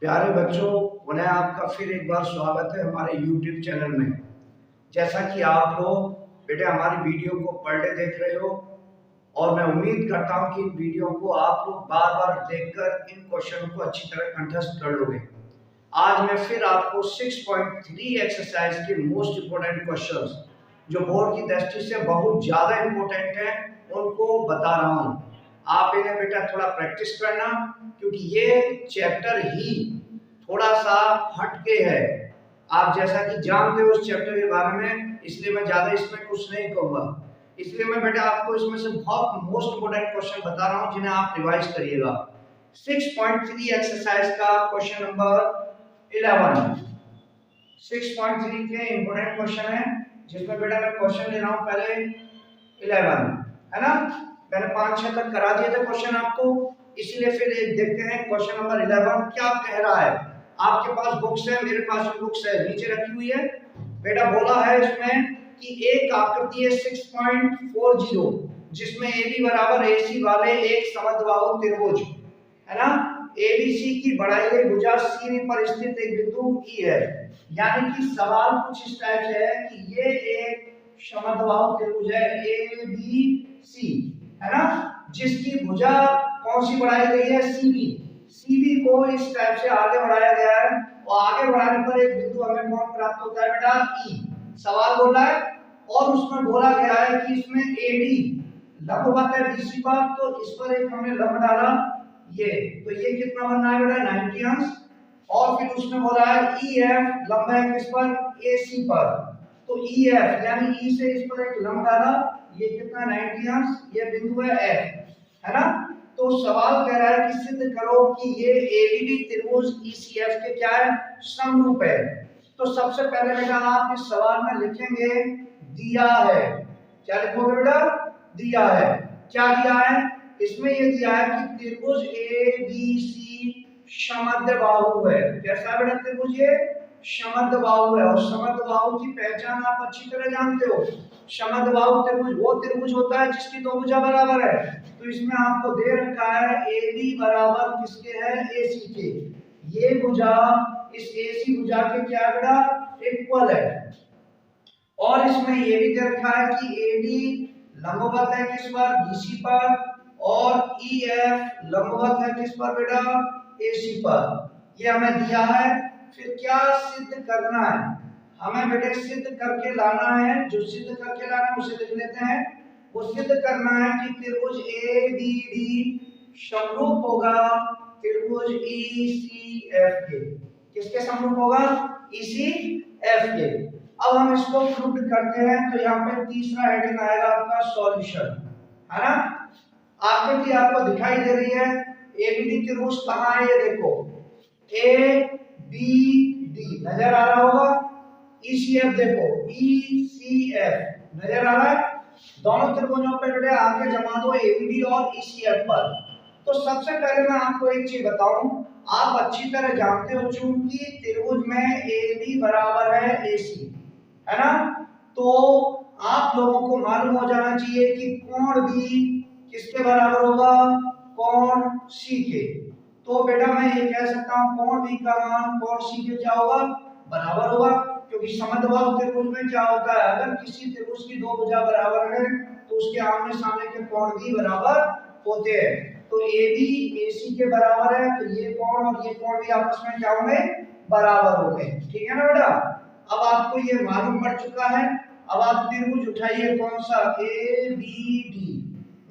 प्यारे बच्चों, पुनः आपका फिर एक बार स्वागत है हमारे YouTube चैनल में। जैसा कि आप लोग बेटे हमारी वीडियो को पर डे देख रहे हो और मैं उम्मीद करता हूं कि इन वीडियो को आप लोग बार-बार देखकर इन क्वेश्चन को अच्छी तरह कंठस्थ कर लोगे। आज मैं फिर आपको 6.3 एक्सरसाइज के मोस्ट इम्पोर्टेंट क्वेश्चंस जो बोर्ड की दृष्टि से बहुत ज़्यादा इम्पोर्टेंट हैं उनको बता रहा हूं। आप इन्हें बेटा थोड़ा प्रैक्टिस करना, क्योंकि ये चैप्टर ही थोड़ा सा हटके है। आप जैसा कि जानते हो उस चैप्टर के बारे में, इसलिए मैं ज़्यादा इसमें कुछ नहीं कहूँगा। इसलिए मैं बेटा आपको इसमें से बहुत मोस्ट इम्पोर्टेंट क्वेश्चन बता रहा हूँ जिन्हें आप रिवाइज करिएगा। 6.3 एक्सरसाइज का क्वेश्चन नंबर 11 6.3 के इम्पोर्टेंट क्वेश्चन है, जिसमें बेटा मैं क्वेश्चन ले रहा हूँ पहले 11, है ना। मैंने 5-6 तक करा दिए थे क्वेश्चन आपको, इसीलिए फिर एक देखते हैं क्वेश्चन नंबर 11 क्या कह रहा है। आपके पास बुक्स है, मेरे पास भी बुक्स है, नीचे रखी हुई है। बेटा बोला है इसमें कि एक आकृति है 6.40 जिसमें AB बराबर AC वाले एक समद्विबाहु त्रिभुज, है ना। ABC की बढ़ाई गई भुजा C पर स्थित एक बिंदु E है। यानी कि सवाल कुछ इस टाइप से है कि ये एक समद्विबाहु त्रिभुज है ABC, है ना, जिसकी भुजा कौन सी बढ़ाई गई है, CB को इस टाइप से आगे बढ़ाया गया है और आगे बढ़ाने पर एक बिंदु हमें कौन प्राप्त होता है बेटा, E। सवाल बोला है और उसमें बोला गया है कि इसमें AD लंबवत है BC पर, तो इस पर एक हमने लंब डाला ये, तो ये कितना बनना है बेटा 90 अंश। और फिर उसने बोला है EF लंब है किस पर, AC पर, तो EF यानी E से इस पर एक लंब डाला, ये कितना 90 अंश, ये बिंदु है F, है ना। तो सवाल कह रहा है कि सिद्ध करो कि ये ABD त्रिभुज ECF के क्या है, समरूप है। तो सबसे पहले बेटा आप इस सवाल में लिखेंगे दिया है। क्या लिखोगे बेटा, दिया है। क्या दिया है, इसमें ये दिया है कि त्रिभुज ABC समद्विबाहु है। कैसा बेटा त्रिभुज, ये समद्विबाहु है और समद्विबाहु की पहचान आप अच्छी तरह जानते हो। समद्विबाहु त्रिभुज वो त्रिभुज होता है जिसकी दो भुजा बराबर है। तो इसमें आपको दे रखा है AB बराबर किसके है, AC के। ये भुजा इस AC भुजा के क्या बेटा, इक्वल है। और इसमें ये भी दे रखा है कि AD लंबवत है किस पर, BC पर, और EF लंबवत है किस पर बेटा, AC पर। ये हमें दिया है। फिर क्या सिद्ध करना है, हमें बेटे सिद्ध करके लाना है। जो सिद्ध करके लाना है उसे लिख लेते हैं। वो सिद्ध करना है कि त्रिभुज ABD समरूप होगा त्रिभुज ECF के। किसके समरूप होगा, ECF के। अब हम इसको प्रूव करते हैं, तो यहाँ पे तीसरा हेडिंग आएगा आपका सॉल्यूशन, है ना। आकृति आपको दिखाई दे रही है, एबीडी त्रिभुज कहाँ है, ये देखो ABD नजर आ रहा होगा, ECF देखो ECF नजर आ रहा है। दोनों त्रिभुजों पे बेटे आगे जमा दो ABD और ECF पर। तो सबसे पहले मैं आपको एक चीज बताऊं, आप अच्छी तरह जानते हो चूंकि त्रिभुज में AB बराबर है AC, है ना। तो आप लोगों को मालूम हो जाना चाहिए कि कोण भी किसके बराबर होगा, कोण C के। तो बेटा मैं ये कह सकता हूं कोण B का मान कोण C के क्या होगा, बराबर होगा। क्योंकि समद्विबाहु त्रिभुज में क्या होता है, अगर किसी त्रिभुज की दो भुजा बराबर है तो उसके आमने सामने के कोण भी बराबर होते हैं। तो AB AC के बराबर है, तो ये कोण और ये कोण भी आपस में क्या होंगे, बराबर होंगे। ठीक है ना बेटा। अब आपको ये मालूम पड़ चुका है। अब आप त्रिभुज उठाइए, कौन सा, ABD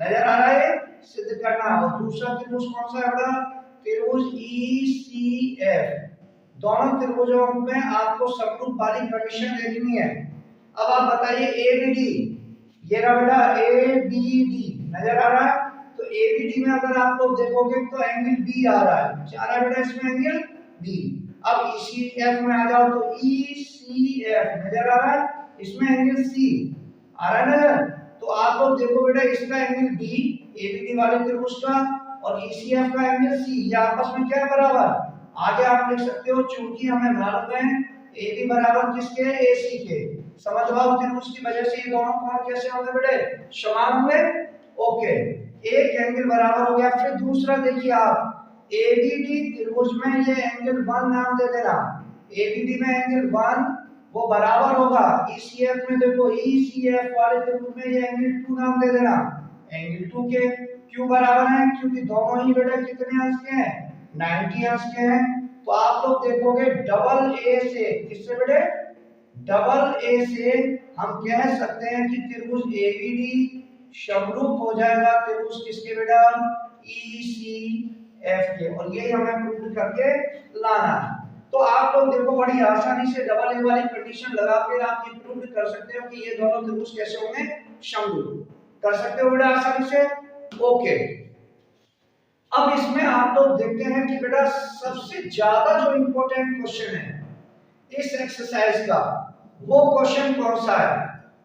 नजर आ रहा है, सिद्ध करना। और दूसरा त्रिभुज कौन सा है बेटा, त्रिभुज ECF। दोनों त्रिभुजों में आपको समरूप वाली कंडीशन देखनी है। अब आप बताइए ABD, ये रहा बेटा ABD नजर आ रहा है। तो ABD में अगर आप लोग देखोगे तो एंगल B आ रहा है, क्या आ रहा है बेटा इसमें, एंगल B। अब ECF में आ जाओ तो ECF नजर आ रहा है, इसमें एंगल C आ रहा है नजर। तो आप लोग देखो बेटा इसका एंगल B ABD वाले त्रिभुज का और ECF का एंगल C, ये आपस में क्या है, बराबर। आगे आप लिख सकते हो चूंकि हमें मालूम है AB बराबर किसके, AC के। समद्विबाहु त्रिभुज की वजह से ये दोनों कोण कैसे होंगे बेटे, समान होंगे। ओके, एक एंगल बराबर हो गया। फिर दूसरा देखिए आप, एबीडी त्रिभुज में ये एंगल 1 नाम दे देना। एबीडी में एंगल 1 वो बराबर होगा ईसीएफ में, देखो ईसीएफ वाले त्रिभुज में ये एंगल 2 नाम दे देना। एंगल 2 के क्यों बराबर है? क्योंकि दोनों ही बेटा कितने अंश के हैं? 90 अंश के हैं। तो आप लोग देखोगे डबल ए से, किससे बेटे? डबल ए से हम कह सकते हैं कि त्रिभुज एबीडी समरूप हो जाएगा त्रिभुज किसके बेटा? ईसीएफ के। और ये हमें प्रूव करके लाना है। तो आप लोग देखो बड़ी आसानी से डबल ए वाली कंडीशन लगा के आप ये प्रूव कर सकते हो कि ये दोनों त्रिभुज कैसे होंगे? समरूप। कर सकते हो बेटा आसानी से। ओके, अब इसमें आप लोग देखते हैं कि बेटा सबसे ज्यादा जो इंपॉर्टेंट क्वेश्चन है इस एक्सरसाइज का, वो क्वेश्चन कौन सा है?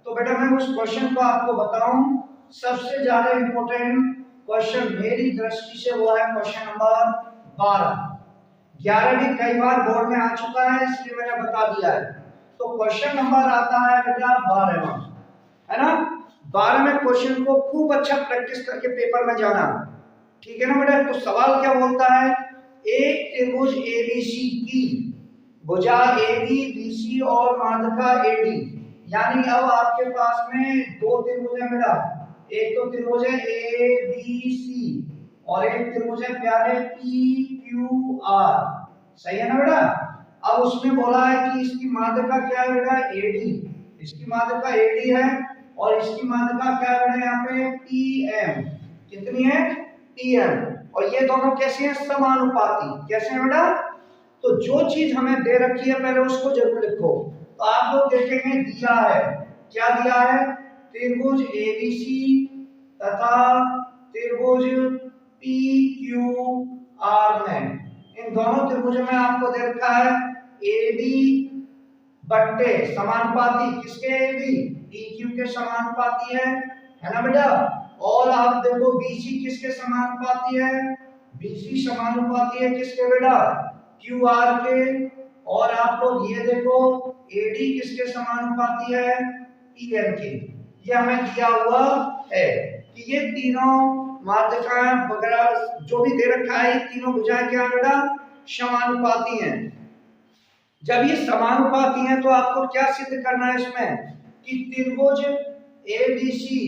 तो बेटा मैं उस क्वेश्चन को आपको बताऊं। सबसे ज्यादा इंपॉर्टेंट क्वेश्चन मेरी दृष्टि से वो है क्वेश्चन नंबर 12। 11 भी कई बार बोर्ड में आ चुका है इसलिए मैंने बता दिया है। तो क्वेश्चन नंबर आता है बेटा 12वां, है ना? 12 में क्वेश्चन को खूब अच्छा प्रैक्टिस करके पेपर में जाना, ठीक है ना बेटा? तो सवाल क्या बोलता है? एक त्रिभुज एबीसी की भुजा एबी बीसी और माध्यिका एडी, यानी अब आपके पास में दो त्रिभुज है बेटा। एक तो त्रिभुज है एबीसी और एक त्रिभुज है प्यारे पीक्यूआर, सही है ना बेटा? अब उसमें बोला है कि इसकी माध्यिका क्या है बेटा? एडी। इसकी माध्यिका एडी है और इसकी माध्यिका क्या है बेटा? यहाँ पे पीएम। कितनी है? पीएम। और ये दोनों कैसे हैं? समानुपाती। कैसे हैं बेटा? तो जो चीज हमें दे रखी है पहले उसको जरूर लिखो। तो आप लोग देखेंगे दिया है, क्या दिया है? त्रिभुज एबीसी तथा त्रिभुज पीक्यूआर में, इन दोनों त्रिभुजों में आपको दे रखा है एबी बट्टे समानुपाती किसके? एबी पीक्यू के समानुपाती है ना बेटा? और आप देखो बीसी किसके समानुपाती है? बीसी समानुपाती है किसके बेटा? क्यूआर के। और आप लोग ये देखो एडी किसके समानुपाती है? पीएम के। ये हमें दिया हुआ है कि ये तीनों माध्यिकाएं वगैरह जो भी दे रखा है, ये तीनों भुजाएं क्या बेटा? समानुपाती हैं। जब ये समानुपाती हैं तो आपको क्या सिद्ध करना है इसमें? कि त्रिभुज एबीसी,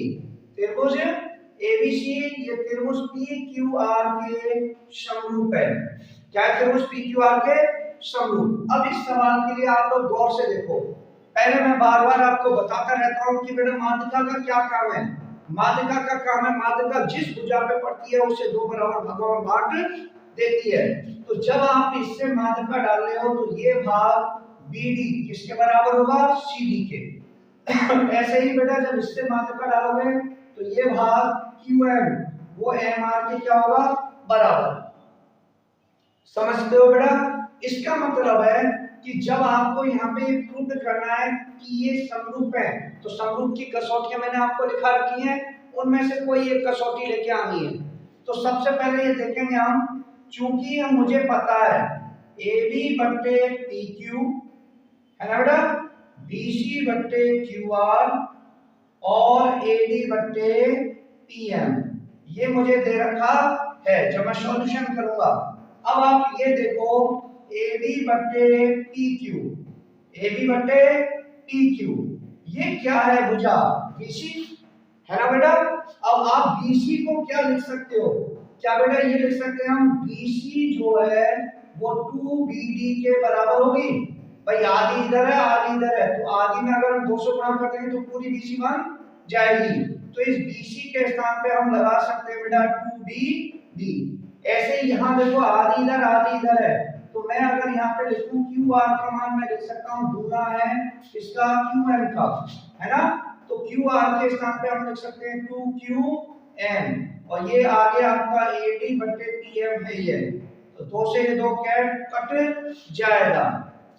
त्रिभुज एबीसी ये त्रिभुज पीक्यूआर के समरूप है। क्या है? त्रिभुज पीक्यूआर के समरूप। अब इस सवाल के लिए आप लोग गौर से देखो। पहले मैं बार बार आपको बताता रहता हूं कि बेटा माध्यिका का क्या काम है? माध्यिका का काम है, माध्यिका जिस भुजा पे पड़ती है उसे दो बराबर भागों में बांट देती है। तो जब आप इससे माध्यिका डाल रहे हो तो ये भाग बीडी किसके बराबर होगा? सीडी के। ऐसे ही बेटा जब इससे माध्यिका डालोगे तो ये भाग क्यूएम वो एमआर के क्या होगा? बराबर। समझते हो बेटा? इसका मतलब है कि जब आपको यहाँ पे प्रूव करना है कि ये समरूप है, तो समरूप की कसौटियां मैंने आपको लिखा रखी हैं, उनमें से कोई एक कसौटी लेके आनी है। तो सबसे पहले ये देखेंगे हम, चूंकि हम मुझे पता है AB बट्टे PQ है ना बेटा, BC बट्टे QR और AD बट्टे PM, ये मुझे दे रखा है। जब मैं सॉल्यूशन करूंगा, अब आप ये देखो AB बट्टे PQ, AB बट्टे PQ, ये क्या है? भुजा BC है ना बेटा? अब आप BC को क्या लिख सकते हो? क्या बेटा ये लिख सकते हैं हम, BC जो है वो 2BD के बराबर होगी। भाई आधी इधर है आधी इधर है, तो आधी में अगर हम 200 गुणा करते हैं तो पूरी BC बन जाएगी। तो इस BC के स्थान पे हम लगा सकते हैं बेटा 2BD। ऐसे ही यहाँ देखो आधी इधर है, तो मैं अगर यहाँ पे लिखूं QR का मान मैं लिख सकता हूँ दूना है इसका QM का, है ना? तो QR के स्थान पे हम लिख सकते हैं 2QM और ये आगे आपका AD बट्टे PM है ये, तो 2 से ये 2 कट जाएगा।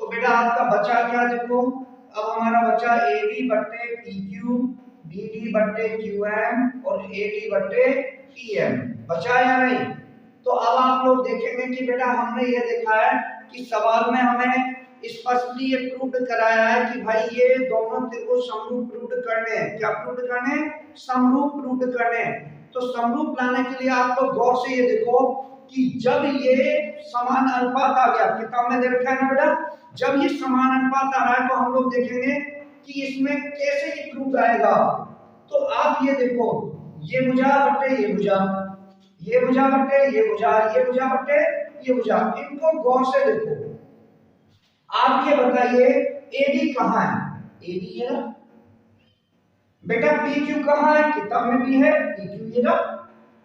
तो बेटा आपका बचा क्या? देखो अब हमारा बचा AB बट्टे PQ, BD बट्टे QM और AD बट्टे PM, बचा या नहीं? तो अब आप लोग देखेंगे कि बेटा हमने ये देखा है कि सवाल में हमें स्पष्टली ये प्रूव कराया है कि भाई ये दोनों त्रिभुज समरूप प्रूव करने हैं। क्या प्रूव करने हैं? समरूप प्रूव करने हैं। तो समरूप लाने के लिए आप लोग गौर से ये देखो कि जब ये समान अनुपात आ गया, किताब में दे रखा है ना बेटा, जब ये समान अनुपात आ रहा है तो हम लोग देखेंगे कि इसमें कैसे ये प्रूफ आएगा। तो आप ये देखो, ये भुजा बटे ये भुजा, ये भुजा बटे ये भुजा, ये भुजा बटे ये भुजा, इनको गौर से देखो। आप ये बताइए एडी कहाँ है? एडी है ना बेटा। पी क्यू कहाँ है? किताब में भी है पी क्यू ये रहा।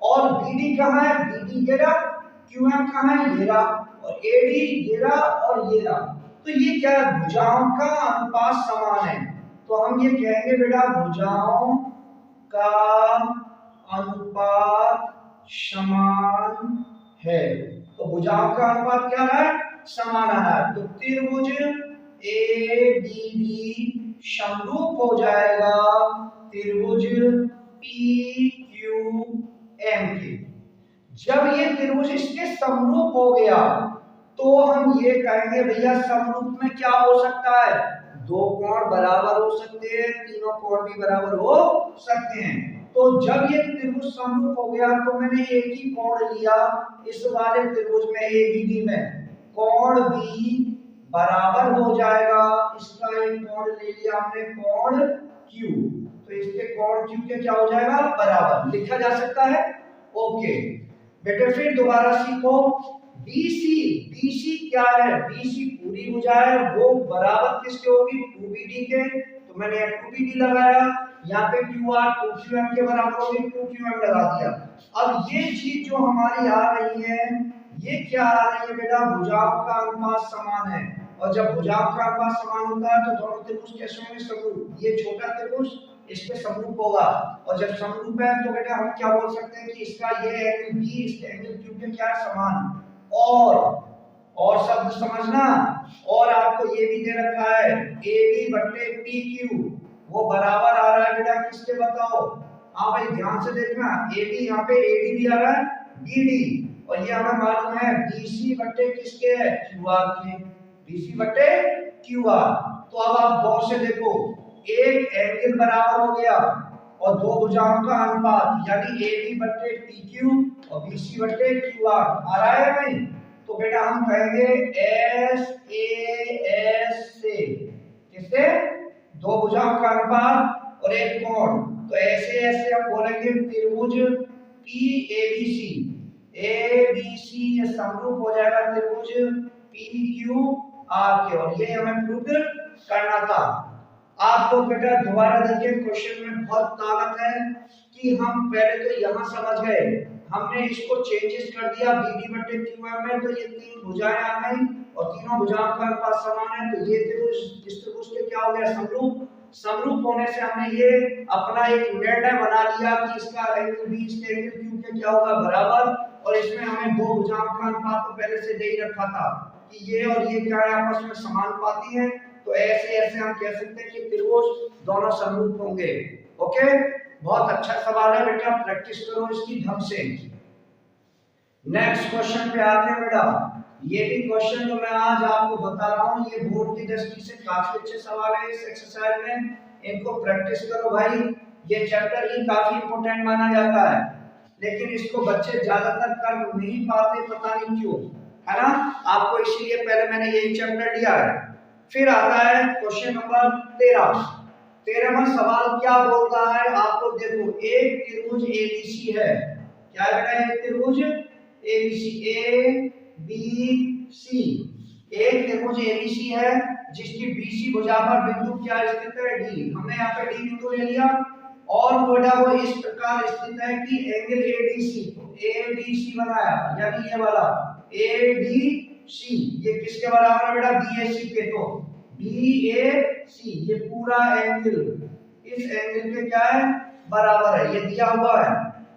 और बीडी कहाँ है? बीडी ये रहा। क्यू एम कहाँ है? ये रहा। और एडी ये रहा और ये रहा। तो ये क्या है? भुजाओं का अनुपात समान है। तो हम ये कहेंगे बेटा भुजाओं का अनुपात समान है। तो भुजाओं का अनुपात क्या रहा है? समान आ रहा है। तो त्रिभुज एडीबी समरूप हो जाएगा त्रिभुज पीक्यूएम के। जब ये त्रिभुज इसके समरूप हो गया तो हम ये कहेंगे भैया समरूप में क्या हो सकता है? दो कोण बराबर हो सकते हैं, तीनों कोण भी बराबर हो सकते हैं। तो जब ये त्रिभुज समरूप हो गया तो मैंने एक ही कोण लिया इस वाले त्रिभुज में एबीडी में, कोण भी बराबर हो जाएगा। इसका एक कोण ले लिया हमने कोण Q, तो इसके कोण Q के क्या हो जाएगा? बराबर लिखा जा सकता है। ओके बेटे फिर दोबारा सीखो। BC, BC क्या है? BC पूरी भुजा है, वो बराबर किसके होगी? 2BD के। तो मैंने 2BD लगाया, यहाँ पे QR 2QM के बराबर होगी, 2QM लगा दिया। अब ये चीज जो हमारी आ रही है ये क्या आ रही है बेटा? भुजाओं का अनुपात समान है। और जब भुजाओं का अनुपात समान होता है तो दोनों त्रिभुज कैसे होंगे? समरूप। ये छोटा त्रिभुज इसके समरूप होगा। और जब समरूप है तो बेटा हम क्या बोल सकते हैं कि इसका ये एंगल B इसके एंगल Q के क्या समान। और शब्द समझना। और आपको ये भी दे रखा है AB बटे PQ, वो बराबर आ रहा है बेटा किसके? बताओ। हाँ भाई ध्यान से देखना, AB यहाँ पे AD भी आ रहा है, BD, और ये हमें मालूम है BC बटे किसके है? QR के। BC बटे QR। तो अब आप गौर से देखो, एक एंगल बराबर हो गया और दो भुजाओं का अनुपात यानी AB बटे PQ और BC बटे QR आ रहा है नहीं? तो बेटा हम कहेंगे SAS से, किससे? दो भुजाओं का अनुपात और एक कोण, तो SAS से हम बोलेंगे त्रिभुज PABC। ABC ये समरूप हो जाएगा त्रिभुज PQR के। और ये हमें प्रूव करना था। आप लोग बेटा दोबारा देखिए, क्वेश्चन में बहुत ताकत है कि हम पहले तो यहाँ समझ गए, हमने इसको चेंजेस कर दिया BD बटे QM में, तो ये तीन भुजाएं आ गई और तीनों भुजाओं का अनुपात समान है। तो ये त्रिभुज इस त्रिभुज के क्या हो गया? समरूप। समरूप होने से हमने ये अपना एक निर्णय बना लिया कि इसका एंगल B इसके एंगल Q के क्या होगा? बराबर। और इसमें हमें दो भुजाओं का अनुपात तो पहले से दे ही रखा था कि ये और ये क्या है? आपस में समानुपाती हैं। तो ऐसे ऐसे हम कह सकते हैं कि त्रिभुज दोनों समरूप होंगे। ओके, बहुत अच्छा सवाल है बेटा, प्रैक्टिस करो इसकी ढंग से। नेक्स्ट क्वेश्चन पे आते हैं बेटा। ये भी क्वेश्चन जो मैं आज आपको बता रहा हूँ ये बोर्ड की दृष्टि से काफी अच्छे सवाल है इस एक्सरसाइज में, इनको प्रैक्टिस करो भाई। ये चैप्टर ही काफी इंपॉर्टेंट माना जाता है, लेकिन इसको बच्चे ज्यादातर कर नहीं पाते, पता नहीं क्यों, है ना? आपको इसीलिए पहले मैंने यही चैप्टर दिया है। फिर आता है क्वेश्चन नंबर 13। 13वां सवाल क्या बोलता है? आप लोग देखो, एक त्रिभुज ABC है। क्या है बेटा? एक त्रिभुज ABC, ABC, एक त्रिभुज ABC है जिसकी BC भुजा पर बिंदु क्या स्थित है? D। हमने यहाँ पे D बिंदु ले लिया और बेटा वो इस प्रकार स्थित है कि एंगल ADC, तो ADC बनाया, यानी ये वाला ADC ये किसके बराबर है बेटा? BAC के। तो BAC ये पूरा एंगल इस एंगल के क्या है? बराबर है, ये दिया हुआ है।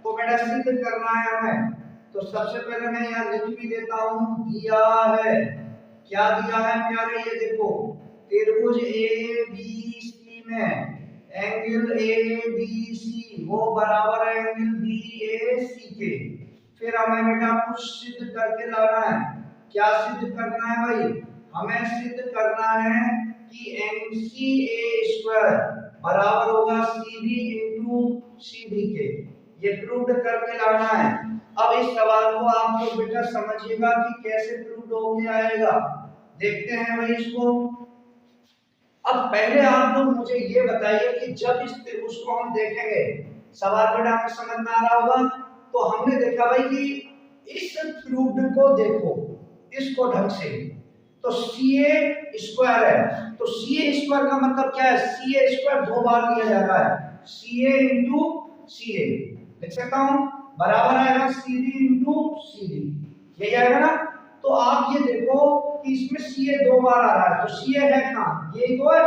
तो बेटा सिद्ध करना है हमें, तो सबसे पहले मैं यहाँ लिख भी देता हूँ, दिया है। क्या दिया है प्यारे? ये देखो, त्रिभुज ABC में एंगल ABC वो बराबर है एंगल BAC के। फिर हमें बेटा कुछ सिद्ध करके लाना है। क्या सिद्ध करना है भाई? हमें सिद्ध करना है कि MCA² बराबर होगा CB into CD के। ये प्रूव करके लाना है। अब इस सवाल को आप लोग बेटा समझिएगा कि कैसे प्रूव होके आएगा। देखते हैं भाई इसको। अब पहले आप लोग मुझे ये बताइए कि जब इस त्रिभुज को हम देखेंगे, सवाल बेटा आपको समझ में आ रहा होगा। तो हमने देखा भाई कि इस प्रूव्ड को देखो, इसको ढंग से, तो CA स्क्वायर है, तो CA स्क्वायर का मतलब क्या है, CA स्क्वायर दो बार लिया जा रहा है, CA इंटू CA लिख सकता हूं, बराबर आएगा CD इंटू CD, यही आएगा ना। तो आप ये देखो कि इसमें CA दो बार आ रहा है, तो CA है कहां, ये तो है।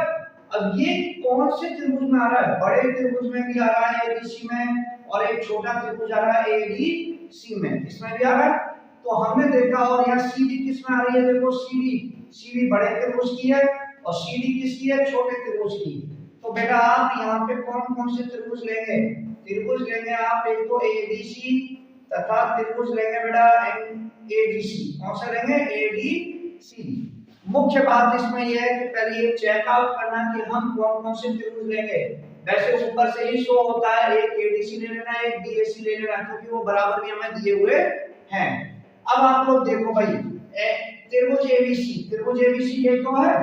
अब ये कौन से त्रिभुज में आ रहा है, बड़े त्रिभुज में भी आ रहा है ABC में, और एक छोटा त्रिभुज आ रहा है ADC में, इसमें भी आ रहा है। तो हमने देखा, और यहाँ CD किस में आ रही है, देखो CD बड़े त्रिभुज की है और CD किसकी है, छोटे त्रिभुज की। तो बेटा आप यहाँ पे कौन कौन से त्रिभुज लेंगे, त्रिभुज लेंगे आप एक तो ABC तथा त्रिभुज लेंगे बेटा ADC। कौन सा लेंगे, ADC। मुख्य बात इसमें यह है कि पहले ये चेकआउट करना कि हम कौन कौन से त्रिभुज लेंगे। वैसे ऊपर से ही शो होता है, एक ADC ले लेना, एक DAC ले लेना, क्योंकि वो बराबर भी हमें दिए हुए हैं। अब आप लोग देखो भाई, त्रिभुज ABC ये तो है,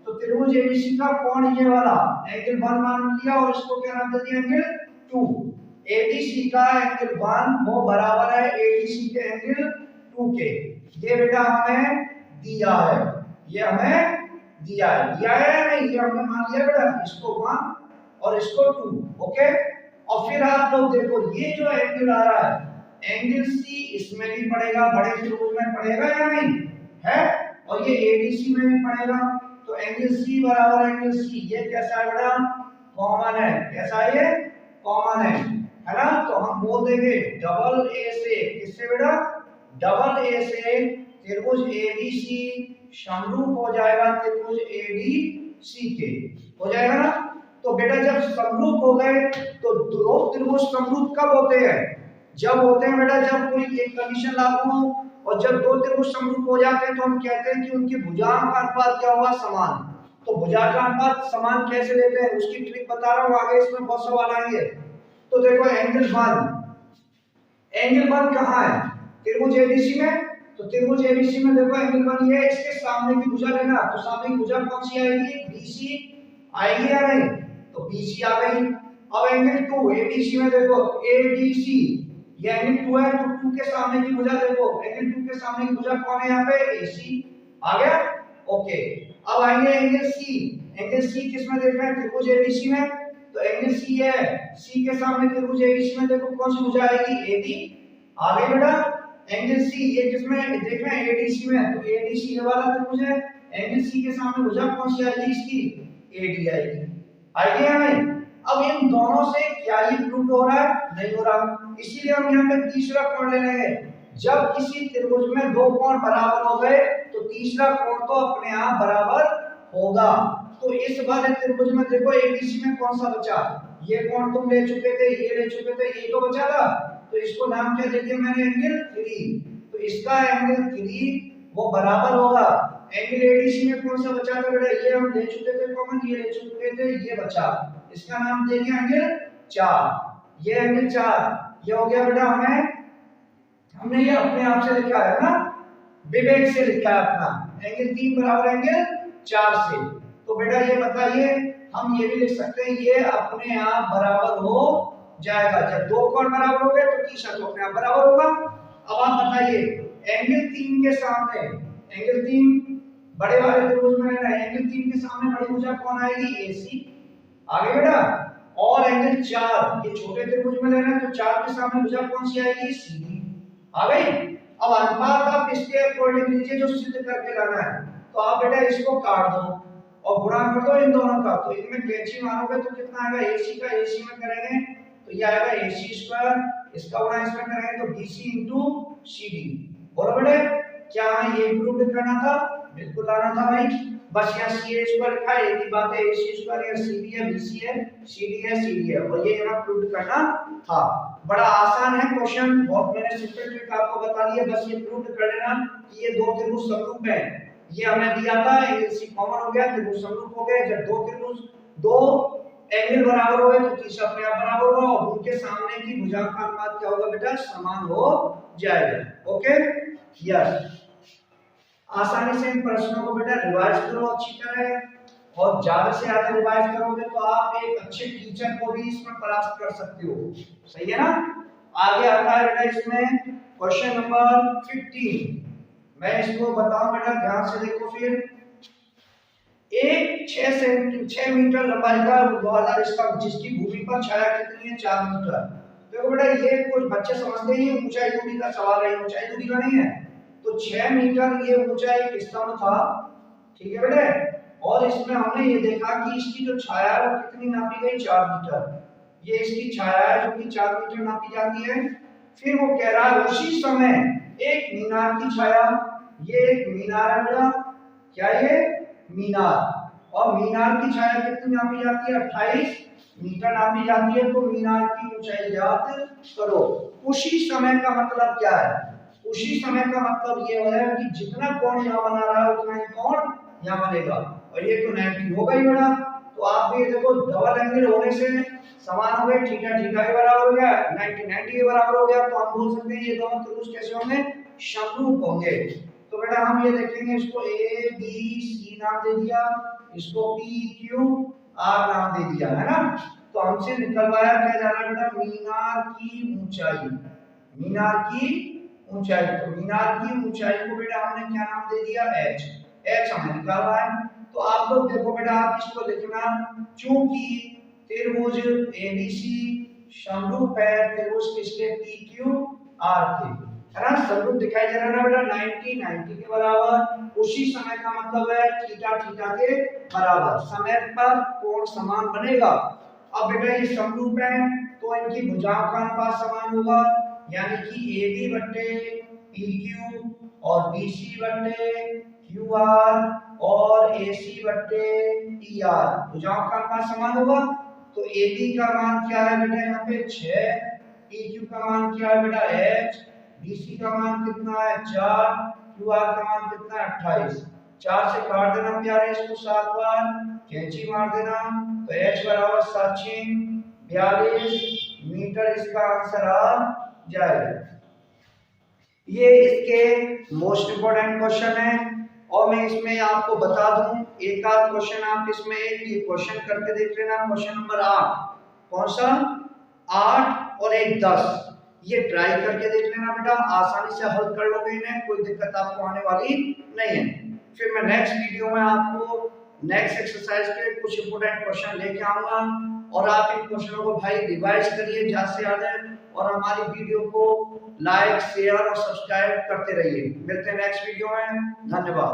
तो त्रिभुज ABC का कोण ये वाला एंगल 1 मान लिया, और इसको क्या नाम दे दिया, एंगल 2। ADC का एंगल 1 वो बराबर है ADC के एंगल 2 के। ये बेटा हमें दिया है, ये हमें दिया है या नहीं, ये हमने मान लिया बेटा, इसको 1 और इसको 2, ओके। और फिर आप लोग देखो ये जो एंगल आ रहा है, एंगल C इसमें भी पड़ेगा, बड़े त्रिभुज में पड़ेगा या नहीं है, और ये ADC में भी पड़ेगा। तो एंगल C बराबर एंगल C, ये कैसा है बेटा, कॉमन है, कैसा है, ये कॉमन है ना। तो हम बोल देंगे डबल A से, किससे बेटा, डबल A से त्रिभुज ABC समरूप हो जाएगा त्रिभुज ADC के, हो जाएगा ना। तो बेटा जब समरूप हो गए, तो दो त्रिभुज समरूप कब होते हैं, जब होते हैं बेटा जब कोई एक कंडीशन लागू हो, और जब दो त्रिभुज समरूप हो जाते हैं तो हम कहते हैं कि उनके भुजांक का अनुपात क्या होगा, समान। तो भुजांक का अनुपात समान कैसे लेते हैं, उसकी ट्रिक बता रहा हूं, आगे इसमें बहुत सवाल आएंगे। तो देखो एंगल 1 कहां है, त्रिभुज ABC में। तो त्रिभुज ABC में देखो एंगल 1 ये है, इसके सामने की भुजा लेना, तो सामने की भुजा कौन सी आएगी, BC आएगी या नहीं, तो BC आ गई। अब एंगल 2 ADC में देखो ADC, ये एंगल 2 है, तो 2 के सामने की भुजा देखो, एंगल 2 के सामने की भुजा कौन है यहाँ पे, AC आ गया, ओके। अब आएंगे एंगल C किसमें देख रहे हैं, त्रिभुज ABC में। तो एंगल C है, C के सामने त्रिभुज ABC में देखो कौन सी भुजा आएगी, AD आ गई बेटा। एंगल C ये किसमें देख रहे हैं, ADC में, तो ADC ये वाला त्रिभुज है, एंगल C के सामने भुजा कौन सी आएगी, इसकी AD आएगी या नहीं। अब इन दोनों से क्या ये प्रूव हो रहा है, नहीं हो रहा, इसीलिए हम यहाँ पे तीसरा कोण ले लेंगे। जब किसी त्रिभुज में दो कोण बराबर हो गए, तो तीसरा कोण तो अपने आप बराबर होगा। तो इस वाले त्रिभुज में देखो ABC में कौन सा बचा, ये कोण तुम ले चुके थे, ये ले चुके थे, ये तो बचा था, तो इसको नाम क्या दे दिया मैंने, एंगल 3। तो इसका एंगल 3 वो बराबर होगा एंगल ADC में कौन सा बचा था बेटा, ये हम ले चुके थे कॉमन, ये ले चुके थे, ये बचा, इसका नाम दे दिया एंगल 4। ये एंगल 4 ये हो गया बेटा, हमने ये अपने आप से लिखा है ना, विवेक से लिखा है अपना, एंगल 3 बराबर एंगल 4 से। तो बेटा ये बताइए, हम ये भी लिख सकते हैं ये अपने आप बराबर हो जाएगा, जब दो कोण बराबर हो गए तो तीसरा तो अपने आप बराबर होगा। अब आप बताइए एंगल 3 के सामने, एंगल 3 बड़े वाले त्रिभुज में लेना है, एंगल 3 के सामने बड़ी भुजा कौन आएगी, AC आगे बेटा। और एंगल 4 ये छोटे त्रिभुज में लेना है, तो 4 के सामने भुजा कौन सी आएगी, CD आ गई। अब अनुपात आप इसके अकॉर्डिंग लीजिए जो सिद्ध करके लाना है। तो आप बेटा इसको काट दो और गुणा कर दो इन दोनों का, तो इनमें कैंची मारोगे तो कितना आएगा, AC का AC में करेंगे तो ये आएगा AC स्क्वायर, इसका गुणा इसमें करेंगे तो BC इंटू CD। बोलो बेटे क्या हमें ये प्रूव करना था, बिल्कुल लाना था भाई, बस यहाँ CA स्क्वायर लिखा है, एक ही बात है, AC स्क्वायर या CD है, BC है, CD है, और ये यहाँ प्रूव करना था। बड़ा आसान है क्वेश्चन, बहुत मैंने सिंपल ट्रिक आपको बता दी है, बस ये प्रूव कर लेना कि ये दो त्रिभुज समरूप हैं। ये हमें दिया था, एंगल C कॉमन हो गया, त्रिभुज समरूप हो गए। जब दो एंगल बराबर हो गए तो तीसरा अपने आप बराबर होगा और उनके सामने की भुजा का अनुपात क्या होगा बेटा, समान हो जाएगा। Okay, yes. आसानी से इन प्रश्नों को बेटा रिवाइज करो अच्छी तरह, और ज्यादा से ज्यादा रिवाइज करोगे तो आप एक अच्छे टीचर को भी इसमें परास्त कर सकते हो। सही है ना। आगे आता है बेटा इसमें क्वेश्चन नंबर 15। मैं इसको बताऊं बेटा, ध्यान से देखो। फिर एक 6 मीटर लंबाई का ऊर्ध्वाधर स्तंभ जिसकी भूमि पर छाया कितनी है, 4 मीटर। देखो बेटा ये कुछ बच्चे समझते ही ऊंचाई दूरी का सवाल है, ऊंचाई दूरी का नहीं है। तो 6 मीटर ये ऊंचा एक स्तंभ था, ठीक है बेटे। और इसमें हमने ये देखा कि इसकी जो छाया है वो कितनी नापी गई, 4 मीटर। ये इसकी छाया है जो कि 4 मीटर नापी जाती है। फिर वो कह रहा है उसी समय एक मीनार की छाया, ये एक मीनार है बेटा, क्या ये मीनार, और मीनार की छाया कितनी नापी जाती है, 28 मीटर नापी जाती है। तो मीनार की ऊंचाई ज्ञात करो। उसी समय का मतलब क्या है, उसी समय का मतलब ये है कि जितना कोण यहाँ बना रहा है उतना ही कोण यहाँ बनेगा, और ये तो 90 होगा ही बड़ा। तो आप भी देखो डबल एंगल होने से समान हो गए, थीटा थीटा के बराबर हो गया, 90 90 के बराबर हो गया। तो हम बोल सकते हैं ये दोनों त्रिभुज कैसे होंगे, समरूप होंगे। तो बेटा हम ये देखेंगे, इसको ए बी सी नाम दे दिया, इसको पी क्यू आर नाम दे दिया, है ना। तो हमसे निकलवाया क्या जा रहा है बेटा, मीनार की ऊंचाई, मीनार की ऊंचाई। तो मीनार की ऊंचाई को बेटा हमने क्या नाम दे दिया, एच। एच हमने निकाला है। तो आप लोग देखो बेटा, आप इसको लिखना, चूंकि त्रिभुज एबीसी समरूप है त्रिभुज किसके, पी क्यू आर के, है ना। समरूप दिखाई दे रहा है ना बेटा, 90 90 के बराबर। उसी समय का मतलब है थीटा थीटा के बराबर, समय पर कोण समान बनेगा। अब बेटा ये समरूप है तो इनकी भुजाओं का अनुपात समान होगा, यानी कि AB बट्टे PQ और BC बट्टे QR और AC बट्टे TR, भुजाओं का अनुपात समान होगा। तो AB का मान क्या है बेटा, यहाँ पे 6, PQ का मान क्या है बेटा, H, BC का मान कितना है, 4, QR का मान कितना है, 28। 4 से काट देना प्यारे इसको 7 बार, कैंची मार देना, तो H बराबर 742 मीटर इसका आंसर आ जाएगा। ये इसके मोस्ट इंपोर्टेंट क्वेश्चन है, और मैं इसमें आपको बता दूं एक आध क्वेश्चन आप इसमें ये क्वेश्चन करके देख लेना। क्वेश्चन नंबर 8, कौन सा, 8 और एक 10, ये ट्राई करके देख लेना बेटा, आसानी से हल कर लोगे इन्हें, कोई दिक्कत आपको आने वाली नहीं है। फिर मैं नेक्स्ट वीडियो में आपको नेक्स्ट एक्सरसाइज के कुछ इंपोर्टेंट क्वेश्चन लेके आऊंगा, और आप इन क्वेश्चनों को भाई रिवाइज करिए ज्यादा से ज्यादा, और हमारी वीडियो को लाइक शेयर और सब्सक्राइब करते रहिए। मिलते हैं नेक्स्ट वीडियो में, धन्यवाद।